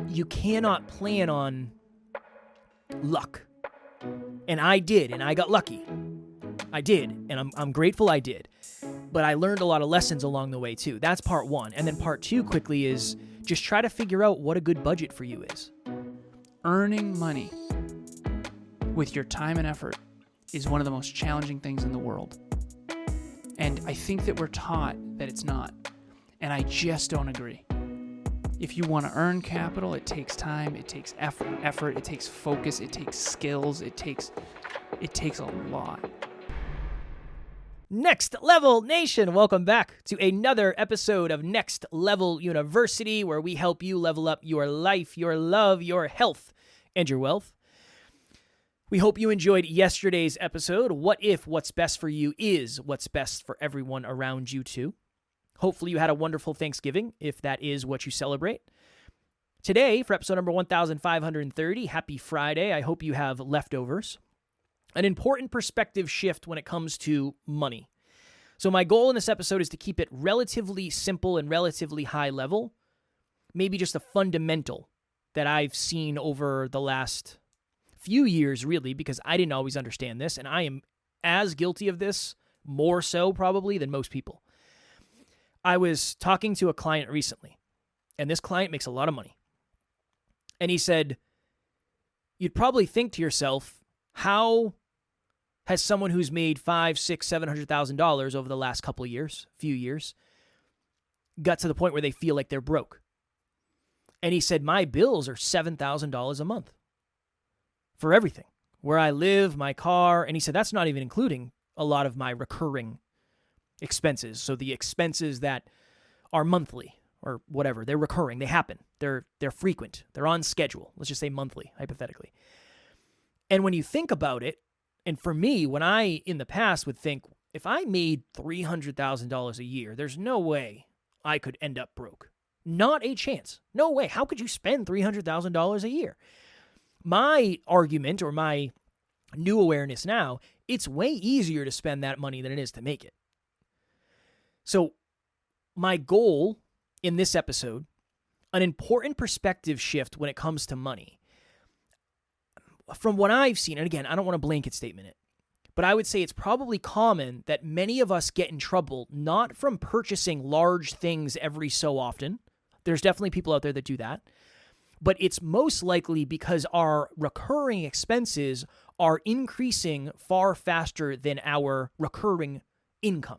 you cannot plan on luck. And I did, and I got lucky. I did, and I'm grateful I did. But I learned a lot of lessons along the way too. That's part one. And then part two quickly is just try to figure out what a good budget for you is. Earning money with your time and effort is one of the most challenging things in the world. And I think that we're taught that it's not. And I just don't agree. If you want to earn capital, it takes time, it takes effort, it takes focus, it takes skills, it takes a lot. Next Level Nation, welcome back to another episode of Next Level University, where we help you level up your life, your love, your health, and your wealth. We hope you enjoyed yesterday's episode. What if what's best for you is what's best for everyone around you too? Hopefully you had a wonderful Thanksgiving, if that is what you celebrate. Today, for episode number 1530, happy Friday. I hope you have leftovers. An important perspective shift when it comes to money. So my goal in this episode is to keep it relatively simple and relatively high level. Maybe just a fundamental that I've seen over the last few years, really, because I didn't always understand this, and I am as guilty of this, more so probably, than most people. I was talking to a client recently, and this client makes a lot of money. And he said, you'd probably think to yourself, how has someone who's made $500,000, $600,000, $700,000 over the last few years, got to the point where they feel like they're broke? And he said, my bills are $7,000 a month for everything, where I live, my car. And he said, that's not even including a lot of my recurring expenses. So the expenses that are monthly or whatever, they're recurring, they happen, they're frequent, they're on schedule. Let's just say monthly, hypothetically. And when you think about it, and for me, when I, in the past, would think, if I made $300,000 a year, there's no way I could end up broke. Not a chance. No way. How could you spend $300,000 a year? My argument, or my new awareness now, it's way easier to spend that money than it is to make it. So my goal in this episode, an important perspective shift when it comes to money. From what I've seen, and again, I don't want to blanket statement it, but I would say it's probably common that many of us get in trouble not from purchasing large things every so often. There's definitely people out there that do that. But it's most likely because our recurring expenses are increasing far faster than our recurring income.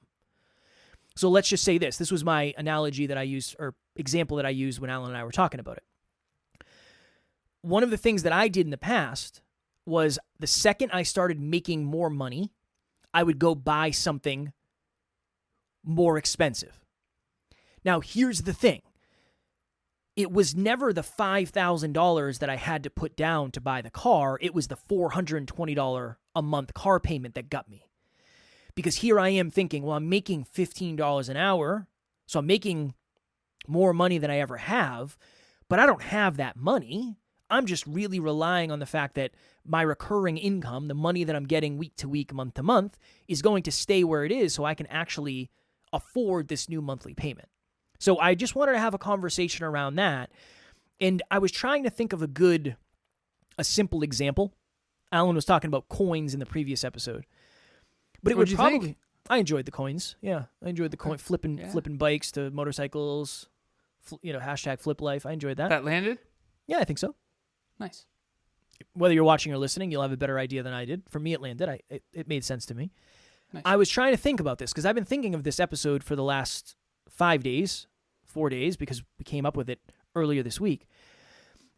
So let's just say this. This was my analogy that I used, or example that I used when Alan and I were talking about it. One of the things that I did in the past was the second I started making more money, I would go buy something more expensive. Now, here's the thing. It was never the $5,000 that I had to put down to buy the car. It was the $420 a month car payment that got me. Because here I am thinking, well, I'm making $15 an hour, so I'm making more money than I ever have, but I don't have that money. I'm just really relying on the fact that my recurring income, the money that I'm getting week to week, month to month, is going to stay where it is so I can actually afford this new monthly payment. So I just wanted to have a conversation around that. And I was trying to think of a simple example. Alan was talking about coins in the previous episode. But What'd you think? I enjoyed the coins. Yeah, I enjoyed the coin flipping bikes to motorcycles, hashtag flip life. I enjoyed that. That landed? Yeah, I think so. Nice. Whether you're watching or listening, you'll have a better idea than I did. For me, it landed. It made sense to me. Nice. I was trying to think about this because I've been thinking of this episode for the last 4 days, because we came up with it earlier this week.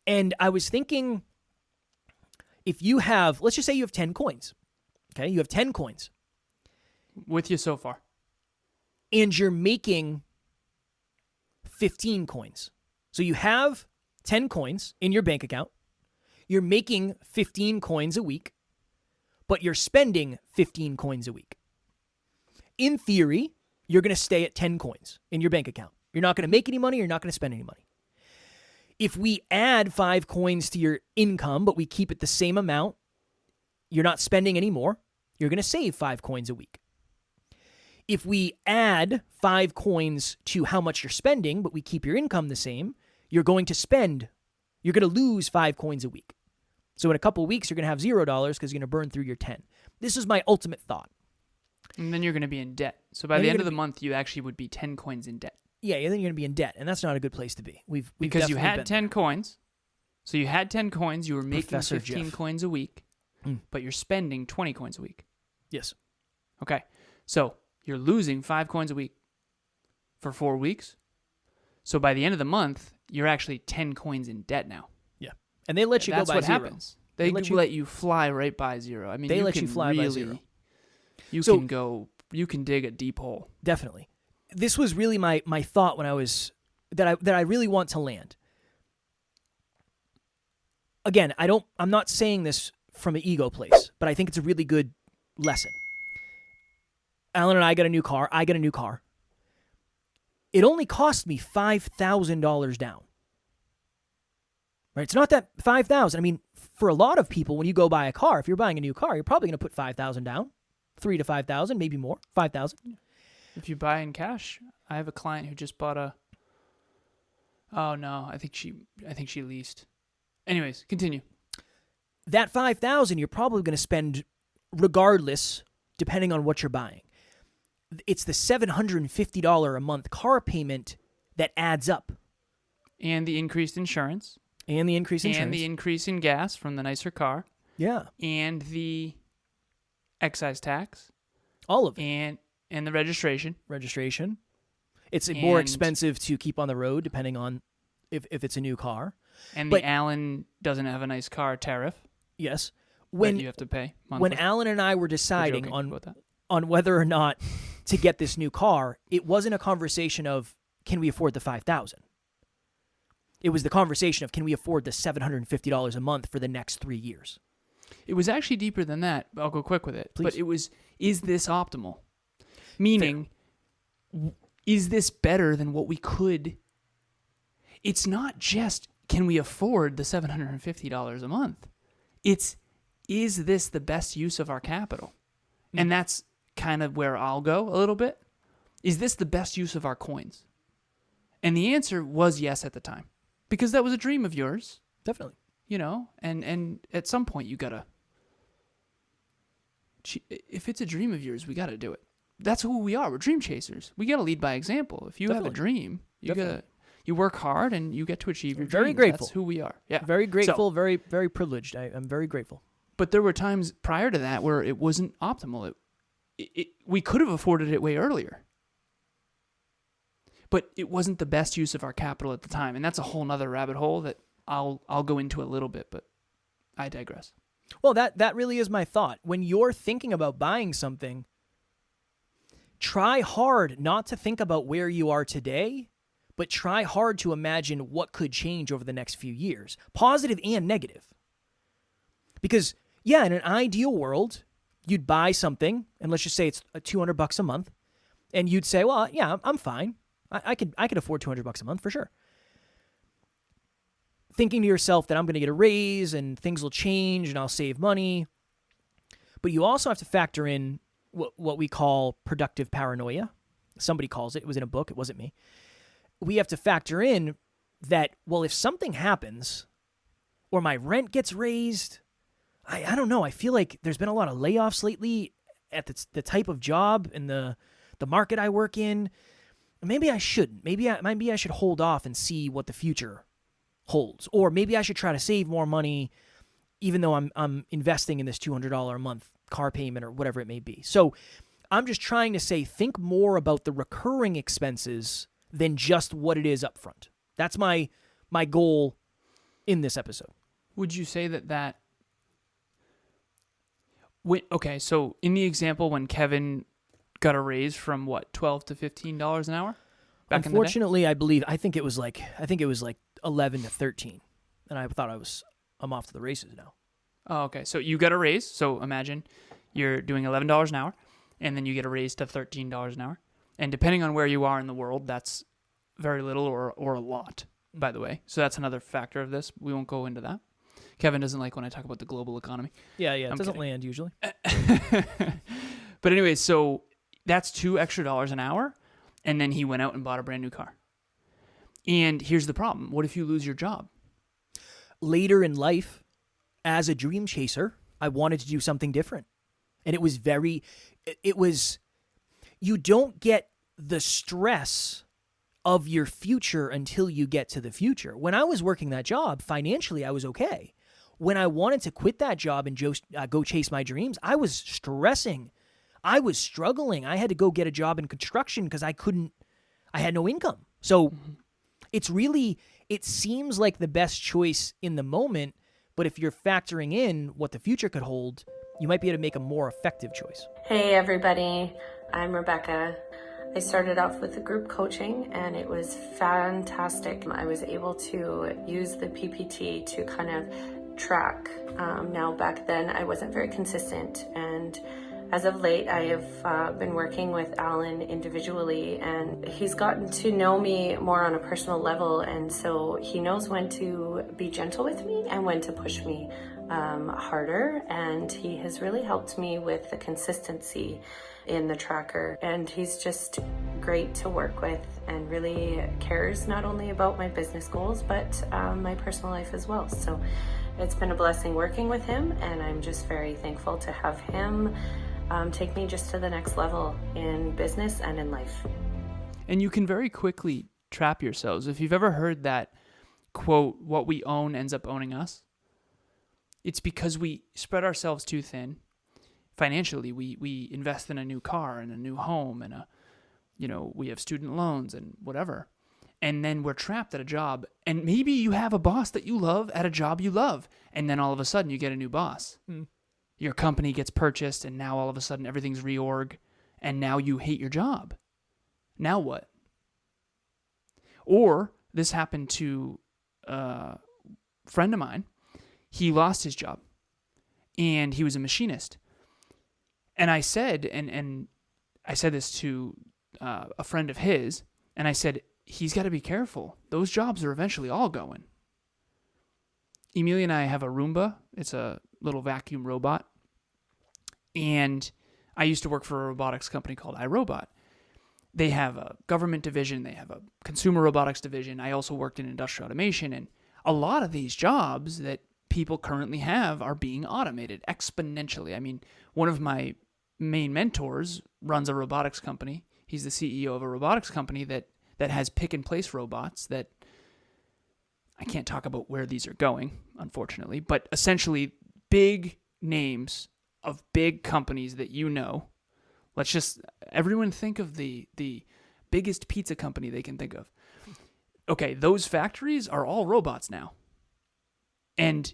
And I was thinking, if you have, let's just say you have 10 coins. Okay, you have 10 coins. With you so far. And you're making 15 coins. So you have 10 coins in your bank account. You're making 15 coins a week, but you're spending 15 coins a week. In theory, you're going to stay at 10 coins in your bank account. You're not going to make any money. You're not going to spend any money. If we add 5 coins to your income, but we keep it the same amount, you're not spending any more. You're going to save 5 coins a week. If we add 5 coins to how much you're spending, but we keep your income the same, you're going to spend You're going to lose 5 coins a week. So in a couple of weeks, you're going to have $0 because you're going to burn through your 10. This is my ultimate thought. And then you're going to be in debt. So by the end of the month, you actually would be 10 coins in debt. Yeah, then you're going to be in debt, and that's not a good place to be. Because you had 10 coins. So you had 10 coins. You were making Professor 15 Jeff. coins a week, but you're spending 20 coins a week. Yes. Okay. So you're losing 5 coins a week for 4 weeks. So by the end of the month, you're actually 10 coins in debt now. Yeah. And they let you go by That's what 0. happens. They let you fly right by 0. I mean, They let you fly by 0. You can dig a deep hole. Definitely. This was really my thought when that I really want to land. Again, I'm not saying this from an ego place, but I think it's a really good lesson. Alan and I got a new car. I got a new car. It only cost me $5,000 down. Right? It's not that $5,000. I mean, for a lot of people, when you go buy a car, if you're buying a new car, you're probably going to put $5,000 down, $3,000 to $5,000, maybe more, $5,000. If you buy in cash, I have a client who just bought a. Oh no, I think she leased. Anyways, continue. That $5,000 you're probably going to spend regardless, depending on what you're buying. It's the $750 a month car payment that adds up. And the increased insurance. And the increase in insurance. And the increase in gas from the nicer car. Yeah. And the excise tax. All of it. And the registration. It's more expensive to keep on the road depending on if it's a new car. And the Alan doesn't have a nice car tariff. Yes. That you have to pay monthly. When Alan and I were deciding on whether or not to get this new car, it wasn't a conversation of, can we afford the $5,000? It was the conversation of, can we afford the $750 a month for the next 3 years? It was actually deeper than that. I'll go quick with it. Please. But it was, is this optimal? Meaning, is this better than what we could? It's not just, can we afford the $750 a month? It's, is this the best use of our capital? And that's kind of where I'll go a little bit. Is this the best use of our coins? And the answer was yes at the time. Because that was a dream of yours. Definitely. You know, and at some point you gotta, if it's a dream of yours, we gotta do it. That's who we are. We're dream chasers. We gotta lead by example. If you have a dream, you work hard and you get to achieve your dreams. Very grateful. That's who we are. Yeah. Very grateful, very, very privileged. I'm very grateful. But there were times prior to that where it wasn't optimal. We could have afforded it way earlier. But it wasn't the best use of our capital at the time. And that's a whole nother rabbit hole that I'll go into a little bit, but I digress. Well, that really is my thought. When you're thinking about buying something, try hard not to think about where you are today, but try hard to imagine what could change over the next few years, positive and negative. Because, yeah, in an ideal world, you'd buy something, and let's just say it's $200 a month, and you'd say, well, yeah, I'm fine. I could afford $200 a month for sure. Thinking to yourself that I'm going to get a raise and things will change and I'll save money. But you also have to factor in what we call productive paranoia. Somebody calls it. It was in a book. It wasn't me. We have to factor in that, well, if something happens or my rent gets raised, I don't know. I feel like there's been a lot of layoffs lately at the type of job and the market I work in. Maybe I shouldn't. Maybe I should hold off and see what the future holds. Or maybe I should try to save more money even though I'm investing in this $200 a month car payment or whatever it may be. So I'm just trying to say, think more about the recurring expenses than just what it is up front. That's my goal in this episode. Would you say that okay, so in the example when Kevin got a raise from what, $12 to $15 an hour? Unfortunately, I think it was like 11 to 13. And I thought I'm off to the races now. Oh, okay. So you got a raise. So imagine you're doing $11 an hour and then you get a raise to $13 an hour. And depending on where you are in the world, that's very little or a lot, by the way. So that's another factor of this. We won't go into that. Kevin doesn't like when I talk about the global economy. Yeah, it doesn't land usually. But anyway, so that's $2 extra an hour, and then he went out and bought a brand new car. And here's the problem. What if you lose your job? later in life, as a dream chaser, I wanted to do something different. And it was, you don't get the stress of your future until you get to the future. When I was working that job, financially, I was okay. When I wanted to quit that job and go chase my dreams, I was stressing. I was struggling. I had to go get a job in construction because I had no income. So it seems like the best choice in the moment, but if you're factoring in what the future could hold, you might be able to make a more effective choice. Hey everybody, I'm Rebecca. I started off with the group coaching and it was fantastic. I was able to use the PPT to kind of track. Now back then I wasn't very consistent, and as of late I have been working with Alan individually, and he's gotten to know me more on a personal level, and so he knows when to be gentle with me and when to push me harder, and he has really helped me with the consistency in the tracker, and he's just great to work with and really cares not only about my business goals but my personal life as well. So it's been a blessing working with him, and I'm just very thankful to have him take me just to the next level in business and in life. And you can very quickly trap yourselves. If you've ever heard that quote, what we own ends up owning us, it's because we spread ourselves too thin. Financially, we invest in a new car and a new home and we have student loans and whatever. And then we're trapped at a job, and maybe you have a boss that you love at a job you love, and then all of a sudden you get a new boss. Your company gets purchased, and now all of a sudden everything's reorg, and now you hate your job. Now what? Or this happened to a friend of mine. He lost his job, and he was a machinist. And I said, and I said this to a friend of his, and I said, he's got to be careful. Those jobs are eventually all going. Emilia and I have a Roomba. It's a little vacuum robot. And I used to work for a robotics company called iRobot. They have a government division. They have a consumer robotics division. I also worked in industrial automation. And a lot of these jobs that people currently have are being automated exponentially. I mean, one of my main mentors runs a robotics company. He's the CEO of a robotics company that has pick-and-place robots that I can't talk about where these are going, unfortunately, but essentially big names of big companies that you know. Let's just, everyone think of the biggest pizza company they can think of. Okay, those factories are all robots now. And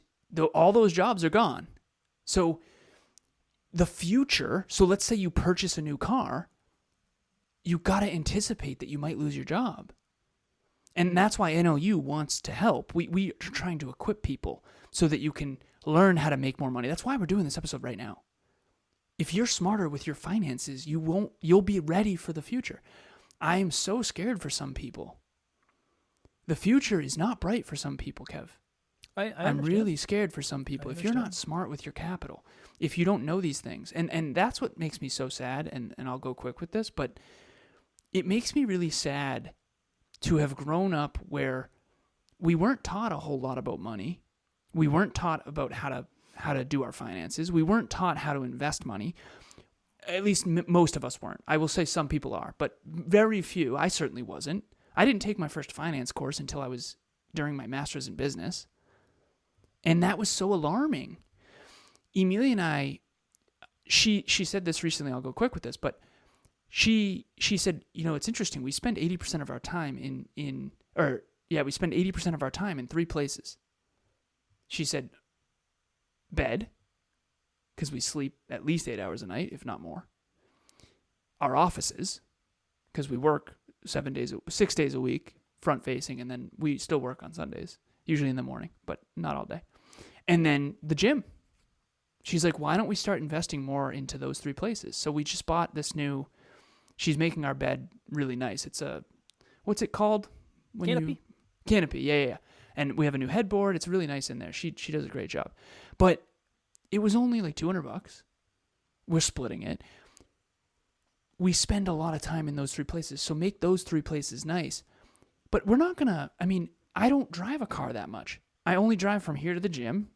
all those jobs are gone. So the future, so let's say you purchase a new car, you got to anticipate that you might lose your job. And that's why NOU wants to help. We are trying to equip people so that you can learn how to make more money. That's why we're doing this episode right now. If you're smarter with your finances, you'll be ready for the future. I am so scared for some people. The future is not bright for some people, Kev. I'm really scared for some people. If you're not smart with your capital, if you don't know these things, and that's what makes me so sad, and I'll go quick with this, but it makes me really sad to have grown up where we weren't taught a whole lot about money. We weren't taught about how to do our finances. We weren't taught how to invest money. At least most of us weren't. I will say some people are, but very few. I certainly wasn't. I didn't take my first finance course until I was during my master's in business. And that was so alarming. Emilia and I, she said this recently, I'll go quick with this, but she said, it's interesting. We spend 80% of our time we spend 80% of our time in 3 places. She said, bed, because we sleep at least 8 hours a night, if not more. Our offices, because we work 6 days a week, front facing, and then we still work on Sundays, usually in the morning, but not all day. And then the gym. She's like, why don't we start investing more into those 3 places? So we just bought this new, she's making our bed really nice. It's what's it called? Canopy, yeah. And we have a new headboard. It's really nice in there. She does a great job. But it was only like $200. We're splitting it. We spend a lot of time in those 3 places. So make those 3 places nice. But we're not going to, I don't drive a car that much. I only drive from here to the gym.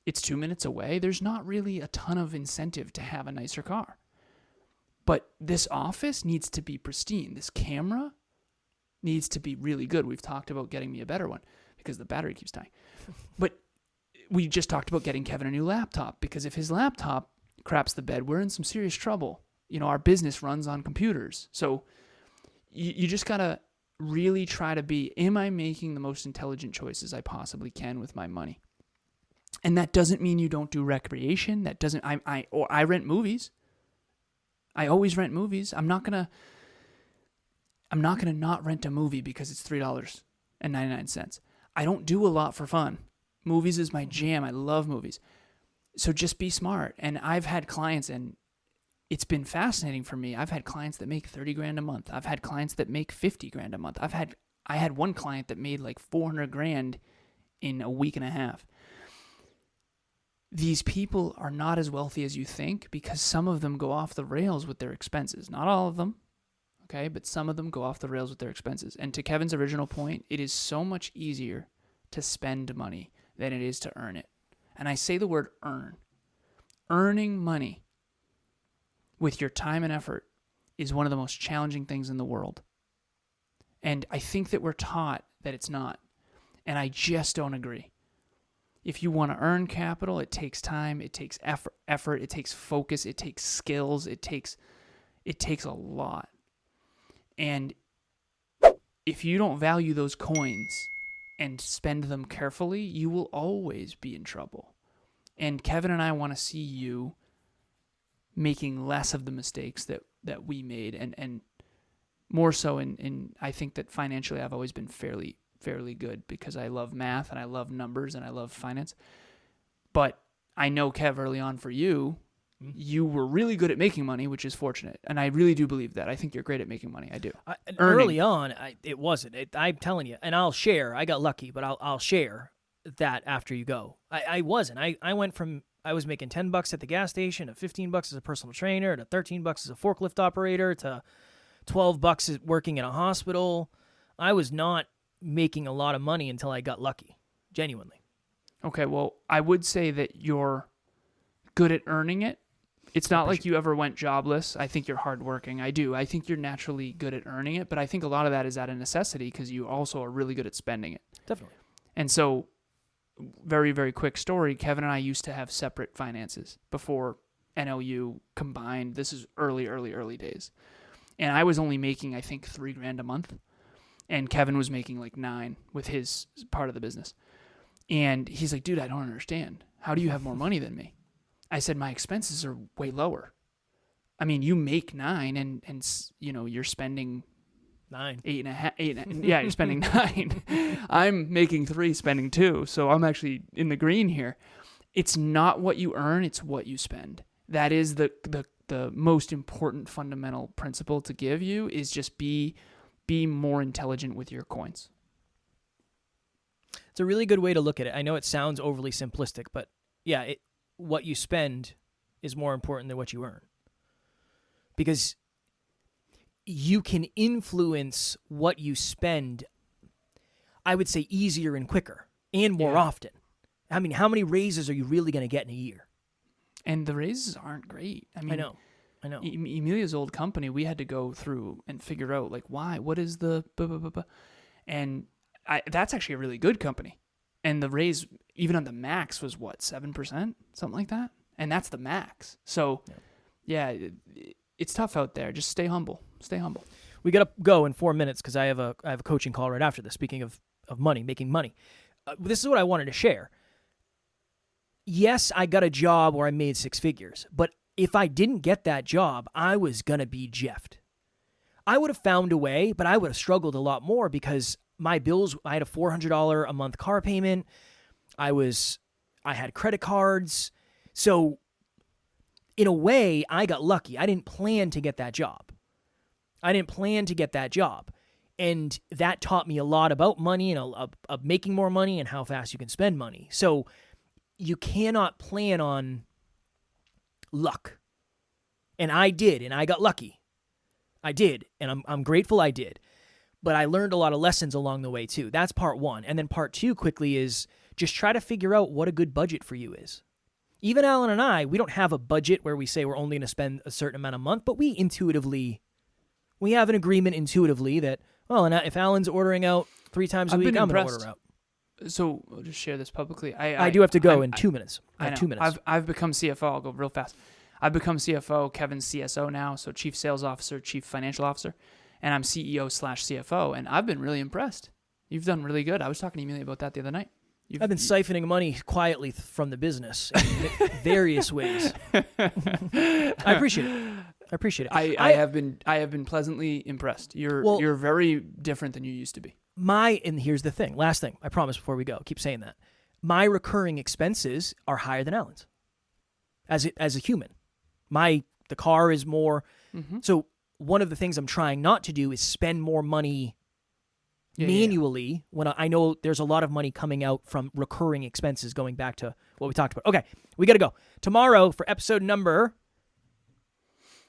It's 2 minutes away. There's not really a ton of incentive to have a nicer car. But this office needs to be pristine. This camera needs to be really good. We've talked about getting me a better one because the battery keeps dying. But we just talked about getting Kevin a new laptop, because if his laptop craps the bed, we're in some serious trouble. Our business runs on computers. So you just got to really try to be, am I making the most intelligent choices I possibly can with my money? And that doesn't mean you don't do recreation. That doesn't, I rent movies. I always rent movies. I'm not gonna not rent a movie because it's $3.99. I don't do a lot for fun. Movies is my jam. I love movies. So just be smart. And I've had clients, and it's been fascinating for me. I've had clients that make $30,000 a month. I've had clients that make $50,000 a month. I had one client that made like $400,000 in a week and a half. These people are not as wealthy as you think because some of them go off the rails with their expenses. Not all of them, okay? But some of them go off the rails with their expenses. And to Kevin's original point, it is so much easier to spend money than it is to earn it. And I say the word earn. Earning money with your time and effort is one of the most challenging things in the world. And I think that we're taught that it's not. And I just don't agree. If you want to earn capital, it takes time, it takes effort, it takes focus, it takes skills, it takes a lot. And if you don't value those coins and spend them carefully, you will always be in trouble. And Kevin and I want to see you making less of the mistakes that we made, and more so in I think that financially I've always been fairly good because I love math and I love numbers and I love finance. But I know, Kev, early on for you, you were really good at making money, which is fortunate. And I really do believe that. I think you're great at making money. I do. Early on, it wasn't. I'm telling you, and I'll share. I got lucky, but I'll share that after you go. I wasn't. I went from, I was making $10 at the gas station to $15 as a personal trainer to $13 as a forklift operator to $12 working in a hospital. I was not making a lot of money until I got lucky, genuinely. Okay, well, I would say that you're good at earning it. It's not like you ever went jobless. I think you're hardworking. I do. I think you're naturally good at earning it, but I think a lot of that is out of necessity because you also are really good at spending it. Definitely. And so, very, very quick story, Kevin and I used to have separate finances before NLU combined. This is early days. And I was only making, I think, $3,000 a month. And Kevin was making like $9,000 with his part of the business. And he's like, dude, I don't understand. How do you have more money than me? I said, my expenses are way lower. I mean, you make $9,000 and you're spending $8.5. Yeah, you're spending $9,000. I'm making $3,000, spending $2,000. So I'm actually in the green here. It's not what you earn, it's what you spend. That is the most important fundamental principle to give you, is just be more intelligent with your coins. It's a really good way to look at it. I know it sounds overly simplistic, but yeah, what you spend is more important than what you earn. Because you can influence what you spend, I would say, easier and quicker and more often. I mean, how many raises are you really going to get in a year? And the raises aren't great. I mean, I know. Emilia's old company, we had to go through and figure out, like, why? What is the... And that's actually a really good company. And the raise, even on the max, was what, 7%? Something like that? And that's the max. So, yeah, it's tough out there. Just stay humble. Stay humble. We got to go in 4 minutes because I have a coaching call right after this. Speaking of money, making money. This is what I wanted to share. Yes, I got a job where I made 6 figures, but if I didn't get that job, I was going to be jeffed. I would have found a way, but I would have struggled a lot more because my bills, I had a $400 a month car payment. I had credit cards. So in a way, I got lucky. I didn't plan to get that job. And that taught me a lot about money and of making more money and how fast you can spend money. So you cannot plan on luck. And I did, and I got lucky. I did, and I'm grateful I did. But I learned a lot of lessons along the way too. That's part one. And then part two quickly is just try to figure out what a good budget for you is. Even Alan and I, we don't have a budget where we say we're only going to spend a certain amount a month, but we have an agreement intuitively that, well, and if Alan's ordering out 3 times a week, I'm going to order out. So I'll just share this publicly. I do have to go in 2 minutes. I have 2 minutes. I've become CFO. I'll go real fast. I've become CFO. Kevin's CSO now, so Chief Sales Officer, Chief Financial Officer, and I'm CEO/CFO. And I've been really impressed. You've done really good. I was talking to Emilia about that the other night. I've been siphoning money quietly from the business in various ways. I appreciate it. I have been pleasantly impressed. You're very different than you used to be. And here's the thing. Last thing, I promise before we go. Keep saying that. My recurring expenses are higher than Alan's. As a human, the car is more. Mm-hmm. So one of the things I'm trying not to do is spend more money manually when I know there's a lot of money coming out from recurring expenses, going back to what we talked about. Okay, we got to go. Tomorrow for episode number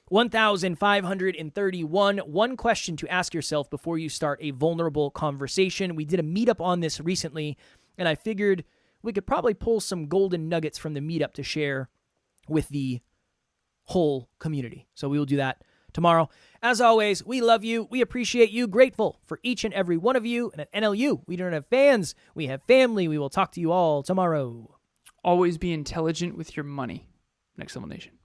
1531, one question to ask yourself before you start a vulnerable conversation. We did a meetup on this recently, and I figured we could probably pull some golden nuggets from the meetup to share with the whole community. So we will do that tomorrow. As always, we love you. We appreciate you. Grateful for each and every one of you. And at NLU, we don't have fans. We have family. We will talk to you all tomorrow. Always be intelligent with your money. Next Level Nation.